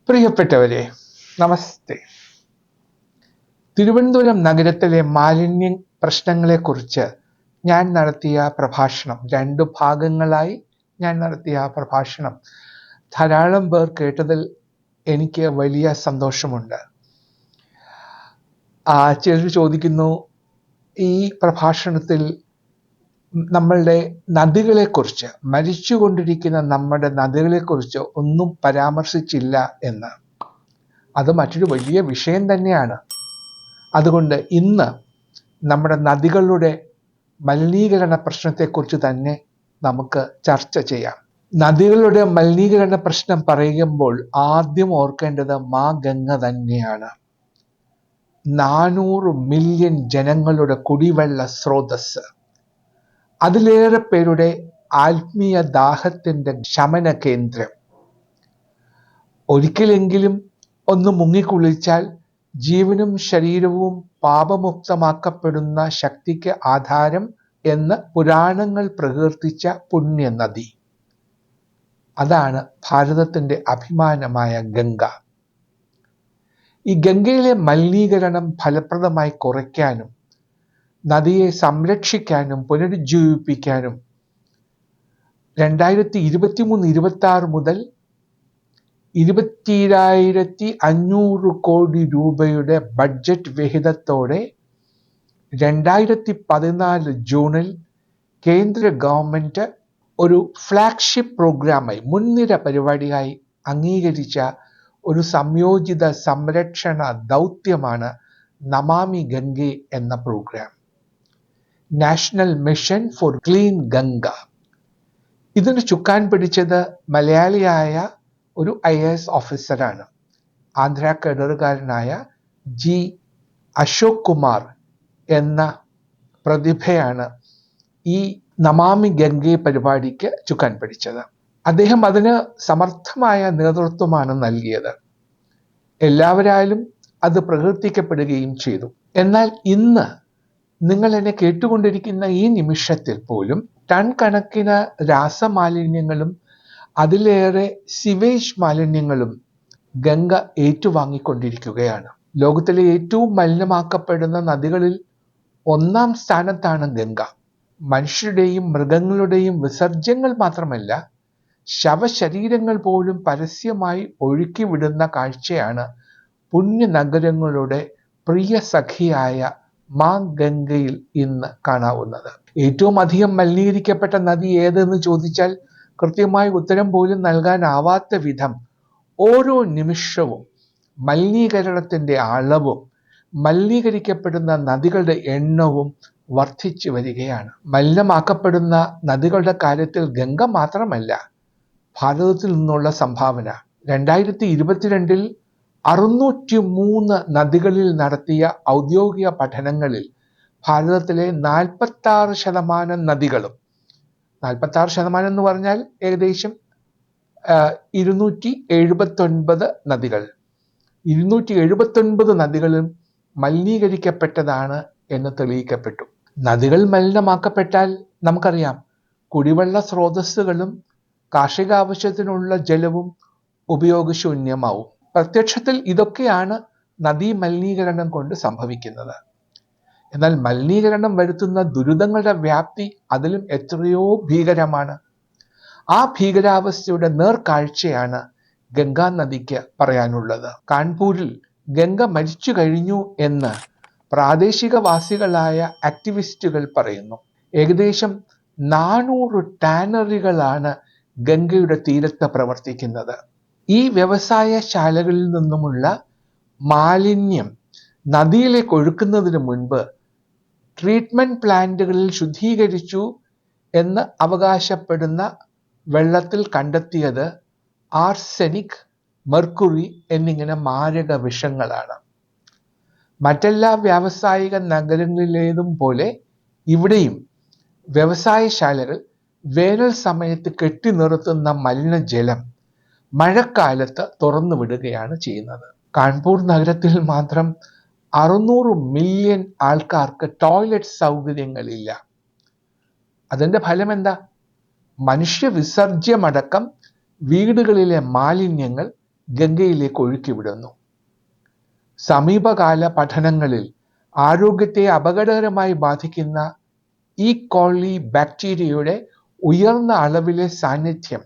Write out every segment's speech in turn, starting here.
പ്രിയപ്പെട്ടവരെ, നമസ്തേ. തിരുവനന്തപുരം നഗരത്തിലെ മാലിന്യ പ്രശ്നങ്ങളെക്കുറിച്ച് ഞാൻ നടത്തിയ പ്രഭാഷണം, 2 ഭാഗങ്ങളായി ഞാൻ നടത്തിയ പ്രഭാഷണം ധാരാളം പേർ കേട്ടതിൽ എനിക്ക് വലിയ സന്തോഷമുണ്ട്. ചിലർ ചോദിക്കുന്നു, ഈ പ്രഭാഷണത്തിൽ നമ്മളുടെ നദികളെക്കുറിച്ച്, മരിച്ചുകൊണ്ടിരിക്കുന്ന നമ്മുടെ നദികളെക്കുറിച്ച് ഒന്നും പരാമർശിച്ചില്ല എന്ന്. അത് മറ്റൊരു വലിയ വിഷയം തന്നെയാണ്. അതുകൊണ്ട് ഇന്ന് നമ്മുടെ നദികളുടെ മലിനീകരണ പ്രശ്നത്തെക്കുറിച്ച് തന്നെ നമുക്ക് ചർച്ച ചെയ്യാം. നദികളുടെ മലിനീകരണ പ്രശ്നം പറയുമ്പോൾ ആദ്യം ഓർക്കേണ്ടത് മാ ഗംഗ തന്നെയാണ്. 400 മില്യൺ ജനങ്ങളുടെ കുടിവെള്ള സ്രോതസ്, അതിലേറെ പേരുടെ ആത്മീയ ദാഹത്തിന്റെ ശമന കേന്ദ്രം. ഒരിക്കലെങ്കിലും ഒന്ന് മുങ്ങിക്കുളിച്ചാൽ ജീവനും ശരീരവും പാപമുക്തമാക്കപ്പെടുന്ന ശക്തിക്ക് ആധാരം എന്ന് പുരാണങ്ങൾ പ്രകീർത്തിച്ച പുണ്യനദി. അതാണ് ഭാരതത്തിന്റെ അഭിമാനമായ ഗംഗ. ഈ ഗംഗയിലെ മലിനീകരണം ഫലപ്രദമായി കുറയ്ക്കാനും നദിയെ സംരക്ഷിക്കാനും പുനരുജ്ജീവിപ്പിക്കാനും 2023-26 മുതൽ 27,500 കോടി രൂപയുടെ ബഡ്ജറ്റ് വിഹിതത്തോടെ 2014 ജൂണിൽ കേന്ദ്ര ഗവൺമെന്റ് ഒരു ഫ്ലാഗ്ഷിപ്പ് പ്രോഗ്രാമായി, മുൻനിര പരിപാടിയായി അംഗീകരിച്ച ഒരു സംയോജിത സംരക്ഷണ ദൗത്യമാണ് നമാമി ഗംഗെ എന്ന programme, national mission for clean Ganga. ഇതിന് ചുക്കാൻ പിടിച്ചത് മലയാളിയായ ഒരു IAS ഓഫീസറാണ്. ആന്ധ്ര കേഡറുകാരനായ ജി അശോക് കുമാർ എന്ന പ്രതിഭയാണ് ഈ നമാമി ഗംഗെ പരിപാടിക്ക് ചുക്കാൻ പിടിച്ചത്. അദ്ദേഹം അതിന് സമർത്ഥമായ നേതൃത്വമാണ് നൽകിയത്. എല്ലാവരാലും അത് പ്രകീർത്തിക്കപ്പെടുകയും ചെയ്തു. എന്നാൽ ഇന്ന് നിങ്ങൾ എന്നെ കേട്ടുകൊണ്ടിരിക്കുന്ന ഈ നിമിഷത്തിൽ പോലും ടൺ കണക്കിന് രാസമാലിന്യങ്ങളും അതിലേറെ സിവേജ് മാലിന്യങ്ങളും ഗംഗ ഏറ്റുവാങ്ങിക്കൊണ്ടിരിക്കുകയാണ്. ലോകത്തിലെ ഏറ്റവും മലിനമാക്കപ്പെടുന്ന നദികളിൽ 1-ാം സ്ഥാനത്താണ് ഗംഗ. മനുഷ്യരുടെയും മൃഗങ്ങളുടെയും വിസർജ്യങ്ങൾ മാത്രമല്ല, ശവശരീരങ്ങൾ പോലും പരസ്യമായി ഒഴുക്കിവിടുന്ന കാഴ്ചയാണ് പുണ്യനഗരങ്ങളുടെ പ്രിയ സഖിയായ മാ ഗംഗയിൽ ഇന്ന് കാണാവുന്നത്. ഏറ്റവും അധികം മലിനീകരിക്കപ്പെട്ട നദി ഏതെന്ന് ചോദിച്ചാൽ കൃത്യമായ ഉത്തരം പോലും നൽകാനാവാത്ത വിധം ഓരോ നിമിഷവും മലിനീകരണത്തിന്റെ അളവും മലിനീകരിക്കപ്പെടുന്ന നദികളുടെ എണ്ണവും വർദ്ധിച്ചു വരികയാണ്. മലിനമാക്കപ്പെടുന്ന നദികളുടെ കാര്യത്തിൽ ഗംഗ മാത്രമല്ല ഭാരതത്തിൽ നിന്നുള്ള സംഭാവന. 2022 603 നദികളിൽ നടത്തിയ ഔദ്യോഗിക പഠനങ്ങളിൽ ഭാരതത്തിലെ 46% നദികളും, 46% എന്ന് പറഞ്ഞാൽ ഏകദേശം 279 നദികൾ, 279 നദികളും മലിനീകരിക്കപ്പെട്ടതാണ് എന്ന് തെളിയിക്കപ്പെട്ടു. നദികൾ മലിനമാക്കപ്പെട്ടാൽ നമുക്കറിയാം, കുടിവെള്ള സ്രോതസ്സുകളും കാർഷിക ആവശ്യത്തിനുള്ള ജലവും ഉപയോഗശൂന്യമാവും. പ്രത്യക്ഷത്തിൽ ഇതൊക്കെയാണ് നദീ മലിനീകരണം കൊണ്ട് സംഭവിക്കുന്നത്. എന്നാൽ മലിനീകരണം വരുത്തുന്ന ദുരിതങ്ങളുടെ വ്യാപ്തി അതിലും എത്രയോ ഭീകരമാണ്. ആ ഭീകരാവസ്ഥയുടെ നേർക്കാഴ്ചയാണ് ഗംഗാ നദിക്ക് പറയാനുള്ളത്. കാൺപൂരിൽ ഗംഗ മരിച്ചു കഴിഞ്ഞു എന്ന് പ്രാദേശികവാസികളായ ആക്ടിവിസ്റ്റുകൾ പറയുന്നു. ഏകദേശം 400 ടാനറികളാണ് ഗംഗയുടെ തീരത്ത് പ്രവർത്തിക്കുന്നത്. ഈ വ്യവസായശാലകളിൽ നിന്നുമുള്ള മാലിന്യം നദിയിലേക്ക് ഒഴുക്കുന്നതിന് മുൻപ് ട്രീറ്റ്മെന്റ് പ്ലാന്റുകളിൽ ശുദ്ധീകരിച്ചു എന്ന് അവകാശപ്പെടുന്ന വെള്ളത്തിൽ കണ്ടെത്തിയത് ആർസെനിക്, മെർക്കുറി എന്നിങ്ങനെ മാരക വിഷങ്ങളാണ്. മറ്റെല്ലാ വ്യാവസായിക നഗരങ്ങളിലേതും പോലെ ഇവിടെയും വ്യവസായശാലകൾ വേനൽ സമയത്ത് കെട്ടി നിർത്തുന്ന മലിനജലം മഴക്കാലത്ത് തുറന്നു വിടുകയാണ് ചെയ്യുന്നത്. കാൺപൂർ നഗരത്തിൽ മാത്രം 600 മില്യൺ ആൾക്കാർക്ക് ടോയ്ലറ്റ് സൗകര്യങ്ങളില്ല. അതിന്റെ ഫലം എന്താ? മനുഷ്യ വിസർജ്യമടക്കം വീടുകളിലെ മാലിന്യങ്ങൾ ഗംഗയിലേക്ക് ഒഴുക്കിവിടുന്നു. സമീപകാല പഠനങ്ങളിൽ ആരോഗ്യത്തെ അപകടകരമായി ബാധിക്കുന്ന ഈ കോളി ബാക്ടീരിയയുടെ ഉയർന്ന അളവിലെ സാന്നിധ്യം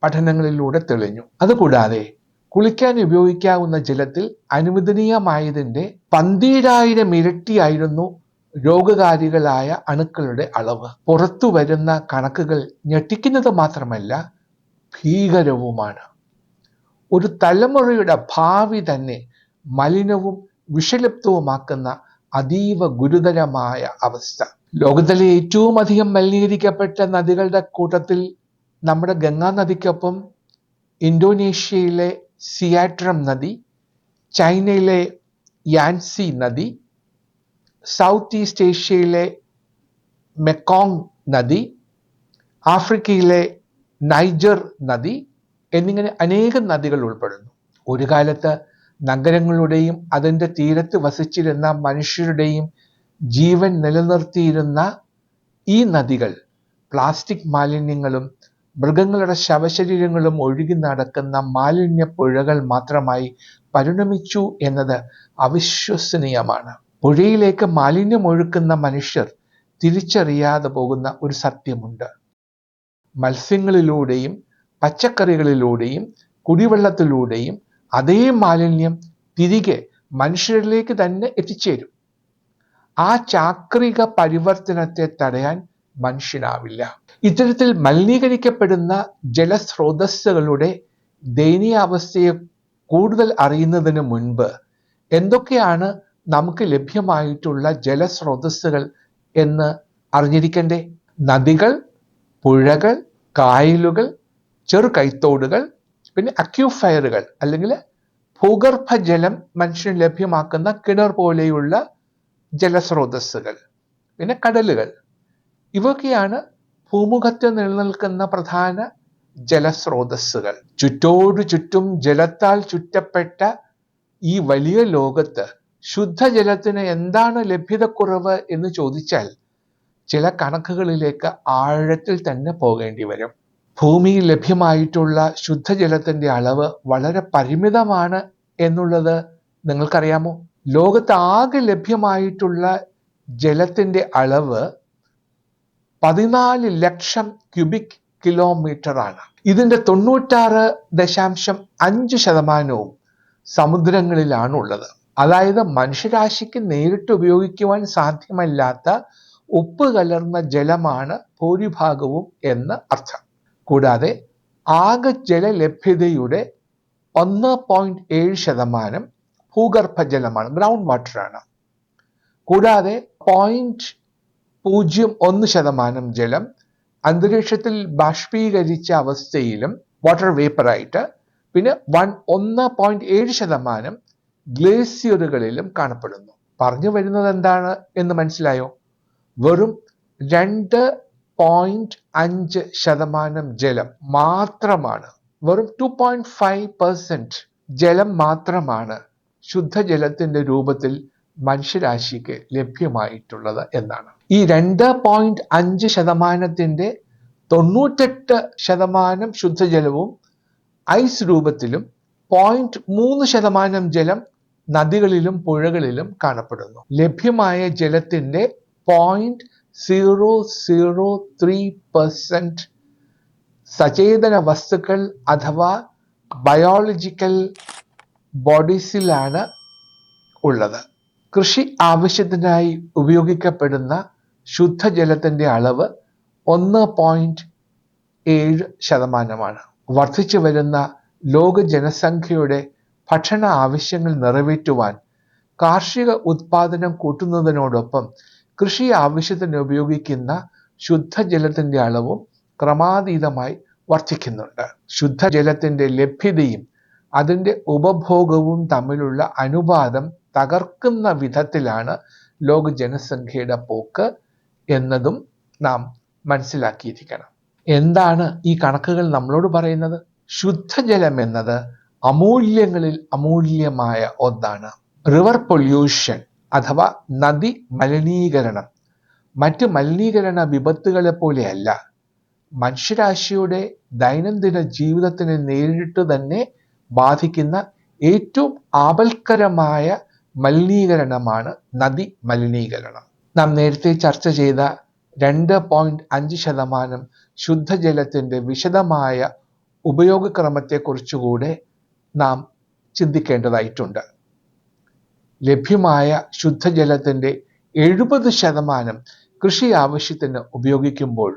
പഠനങ്ങളിലൂടെ തെളിഞ്ഞു. അതുകൂടാതെ കുളിക്കാൻ ഉപയോഗിക്കാവുന്ന ജലത്തിൽ അനുവദനീയമായതിൻ്റെ 12,000 ഇരട്ടിയായിരുന്നു രോഗകാരികളായ അണുക്കളുടെ അളവ്. പുറത്തു വരുന്ന കണക്കുകൾ ഞെട്ടിക്കുന്നത് മാത്രമല്ല ഭീകരവുമാണ്. ഒരു തലമുറയുടെ ഭാവി തന്നെ മലിനവും വിഷലിപ്തവുമാക്കുന്ന അതീവ ഗുരുതരമായ അവസ്ഥ. ലോകത്തിലെ ഏറ്റവും അധികം മലിനീകരിക്കപ്പെട്ട നദികളുടെ കൂട്ടത്തിൽ നമ്മുടെ ഗംഗാ നദിക്കൊപ്പം ഇന്തോനേഷ്യയിലെ സിയാട്രം നദി, ചൈനയിലെ യാൻസി നദി, സൗത്ത് ഈസ്റ്റ് ഏഷ്യയിലെ മെക്കോങ് നദി, ആഫ്രിക്കയിലെ നൈജർ നദി എന്നിങ്ങനെ അനേകം നദികൾ ഉൾപ്പെടുന്നു. ഒരു കാലത്ത് നഗരങ്ങളുടെയും അതിൻ്റെ തീരത്ത് വസിച്ചിരുന്ന മനുഷ്യരുടെയും ജീവൻ നിലനിർത്തിയിരുന്ന ഈ നദികൾ പ്ലാസ്റ്റിക് മാലിന്യങ്ങളും മൃഗങ്ങളുടെ ശവശരീരങ്ങളും ഒഴുകി നടക്കുന്ന മാലിന്യ പുഴകൾ മാത്രമായി പരിണമിച്ചു എന്നത് അവിശ്വസനീയമാണ്. പുഴയിലേക്ക് മാലിന്യം ഒഴുക്കുന്ന മനുഷ്യർ തിരിച്ചറിയാതെ പോകുന്ന ഒരു സത്യമുണ്ട്. മത്സ്യങ്ങളിലൂടെയും പച്ചക്കറികളിലൂടെയും കുടിവെള്ളത്തിലൂടെയും അതേ മാലിന്യം തിരികെ മനുഷ്യരിലേക്ക് തന്നെ എത്തിച്ചേരും. ആ ചാക്രിക പരിവർത്തനത്തെ തടയാൻ മനുഷ്യനാവില്ല. ഇത്തരത്തിൽ മലിനീകരിക്കപ്പെടുന്ന ജലസ്രോതസ്സുകളുടെ ദയനീയാവസ്ഥയെ കൂടുതൽ അറിയുന്നതിന് മുൻപ് എന്തൊക്കെയാണ് നമുക്ക് ലഭ്യമായിട്ടുള്ള ജലസ്രോതസ്സുകൾ എന്ന് അറിഞ്ഞിരിക്കണ്ടേ? നദികൾ, പുഴകൾ, കായലുകൾ, ചെറു കൈത്തോടുകൾ, പിന്നെ അക്യൂഫയറുകൾ അല്ലെങ്കിൽ ഭൂഗർഭജലം മനുഷ്യന് ലഭ്യമാക്കുന്ന കിണർ പോലെയുള്ള ജലസ്രോതസ്സുകൾ, പിന്നെ കടലുകൾ. ഇവയൊക്കെയാണ് ഭൂമുഖത്ത് നിലനിൽക്കുന്ന പ്രധാന ജലസ്രോതസ്സുകൾ. ചുറ്റോടു ചുറ്റും ജലത്താൽ ചുറ്റപ്പെട്ട ഈ വലിയ ലോകത്ത് ശുദ്ധജലത്തിന് എന്താണ് ലഭ്യതക്കുറവ് എന്ന് ചോദിച്ചാൽ ചില കണക്കുകളിലേക്ക് ആഴത്തിൽ തന്നെ പോകേണ്ടി വരും. ഭൂമിയിൽ ലഭ്യമായിട്ടുള്ള ശുദ്ധജലത്തിന്റെ അളവ് വളരെ പരിമിതമാണ് എന്നുള്ളത് നിങ്ങൾക്കറിയാമോ? ലോകത്ത് ആകെ ലഭ്യമായിട്ടുള്ള ജലത്തിന്റെ അളവ് 14 ലക്ഷം ക്യൂബിക് കിലോമീറ്റർ ആണ്. ഇതിന്റെ 96.5% സമുദ്രങ്ങളിലാണ് ഉള്ളത്. അതായത് മനുഷ്യരാശിക്ക് നേരിട്ട് ഉപയോഗിക്കുവാൻ സാധ്യമല്ലാത്ത ഉപ്പ് കലർന്ന ജലമാണ് ഭൂരിഭാഗവും എന്ന് അർത്ഥം. കൂടാതെ ആകെ ജലലഭ്യതയുടെ 1.7% ഭൂഗർഭജലമാണ്, ഗ്രൗണ്ട് വാട്ടറാണ്. കൂടാതെ 0.01% ജലം അന്തരീക്ഷത്തിൽ ബാഷ്പീകരിച്ച അവസ്ഥയിലും വാട്ടർ വേപ്പറായിട്ട്, പിന്നെ 1.7% ഗ്ലേസിയറുകളിലും കാണപ്പെടുന്നു. പറഞ്ഞു വരുന്നത് എന്താണ് എന്ന് മനസ്സിലായോ? വെറും 2.5% ജലം മാത്രമാണ്, വെറും 2.5% ജലം മാത്രമാണ് ശുദ്ധജലത്തിന്റെ രൂപത്തിൽ മനുഷ്യരാശിക്ക് ലഭ്യമായിട്ടുള്ളത് എന്നാണ്. ഈ 2.5%ന്റെ 98% ശുദ്ധജലവും ഐസ് രൂപത്തിലും 0.3% ജലം നദികളിലും പുഴകളിലും കാണപ്പെടുന്നു. ലഭ്യമായ ജലത്തിന്റെ 0.003% സചേതന വസ്തുക്കൾ അഥവാ ബയോളജിക്കൽ ബോഡീസിലാണ് ഉള്ളത്. കൃഷി ആവശ്യത്തിനായി ഉപയോഗിക്കപ്പെടുന്ന ശുദ്ധജലത്തിന്റെ അളവ് 1.7%. വർദ്ധിച്ചു വരുന്ന ലോക ജനസംഖ്യയുടെ ഭക്ഷണ ആവശ്യങ്ങൾ നിറവേറ്റുവാൻ കാർഷിക ഉത്പാദനം കൂട്ടുന്നതിനോടൊപ്പം കൃഷി ആവശ്യത്തിന് ഉപയോഗിക്കുന്ന ശുദ്ധജലത്തിന്റെ അളവും ക്രമാതീതമായി വർദ്ധിക്കുന്നുണ്ട്. ശുദ്ധജലത്തിന്റെ ലഭ്യതയും അതിൻ്റെ ഉപഭോഗവും തമ്മിലുള്ള അനുപാതം തകർക്കുന്ന വിധത്തിലാണ് ലോക ജനസംഖ്യയുടെ പോക്ക് എന്നതും നാം മനസ്സിലാക്കിയിരിക്കണം. എന്താണ് ഈ കണക്കുകൾ നമ്മളോട് പറയുന്നത്? ശുദ്ധജലം എന്നത് അമൂല്യങ്ങളിൽ അമൂല്യമായ ഒന്നാണ്. റിവർ പൊല്യൂഷൻ അഥവാ നദി മലിനീകരണം മറ്റ് മലിനീകരണ വിപത്തുകളെ പോലെയല്ല. മനുഷ്യരാശിയുടെ ദൈനംദിന ജീവിതത്തിന് നേരിട്ട് തന്നെ ബാധിക്കുന്ന ഏറ്റവും ആപൽക്കരമായ മലിനീകരണമാണ് നദി മലിനീകരണം. നാം നേരത്തെ ചർച്ച ചെയ്ത 2.5% ശുദ്ധജലത്തിന്റെ വിശദമായ ഉപയോഗക്രമത്തെക്കുറിച്ചുകൂടെ നാം ചിന്തിക്കേണ്ടതായിട്ടുണ്ട്. ലഭ്യമായ ശുദ്ധജലത്തിന്റെ 70% കൃഷി ആവശ്യത്തിന് ഉപയോഗിക്കുമ്പോൾ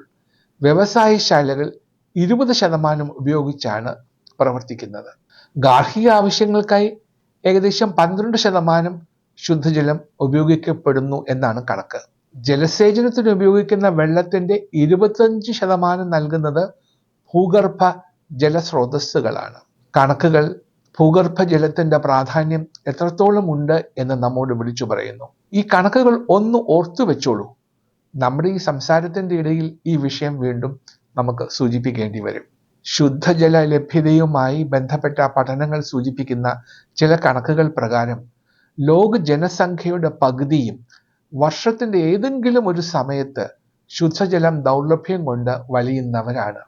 വ്യവസായശാലകൾ 20% ഉപയോഗിച്ചാണ് പ്രവർത്തിക്കുന്നത്. ഗാർഹിക ആവശ്യങ്ങൾക്കായി ഏകദേശം 12% ശുദ്ധജലം ഉപയോഗിക്കപ്പെടുന്നു എന്നാണ് കണക്ക്. ജലസേചനത്തിന് ഉപയോഗിക്കുന്ന വെള്ളത്തിന്റെ 25% നൽകുന്നത് ഭൂഗർഭ ജലസ്രോതസ്സുകളാണ്. കണക്കുകൾ ഭൂഗർഭ ജലത്തിന്റെ പ്രാധാന്യം എത്രത്തോളം ഉണ്ട് എന്ന് നമ്മോട് വിളിച്ചു പറയുന്നു. ഈ കണക്കുകൾ ഒന്ന് ഓർത്തു വെച്ചോളൂ. നമ്മുടെ ഈ സംസാരത്തിന്റെ ഇടയിൽ ഈ വിഷയം വീണ്ടും നമുക്ക് സൂചിപ്പിക്കേണ്ടി വരും. ശുദ്ധജല ലഭ്യതയുമായി ബന്ധപ്പെട്ട പഠനങ്ങൾ സൂചിപ്പിക്കുന്ന ചില കണക്കുകൾ പ്രകാരം ലോക ജനസംഖ്യയുടെ പകുതിയും വർഷത്തിന്റെ ഏതെങ്കിലും ഒരു സമയത്ത് ശുദ്ധജലം ദൗർലഭ്യം കൊണ്ട് വലയുന്നവരാണ്.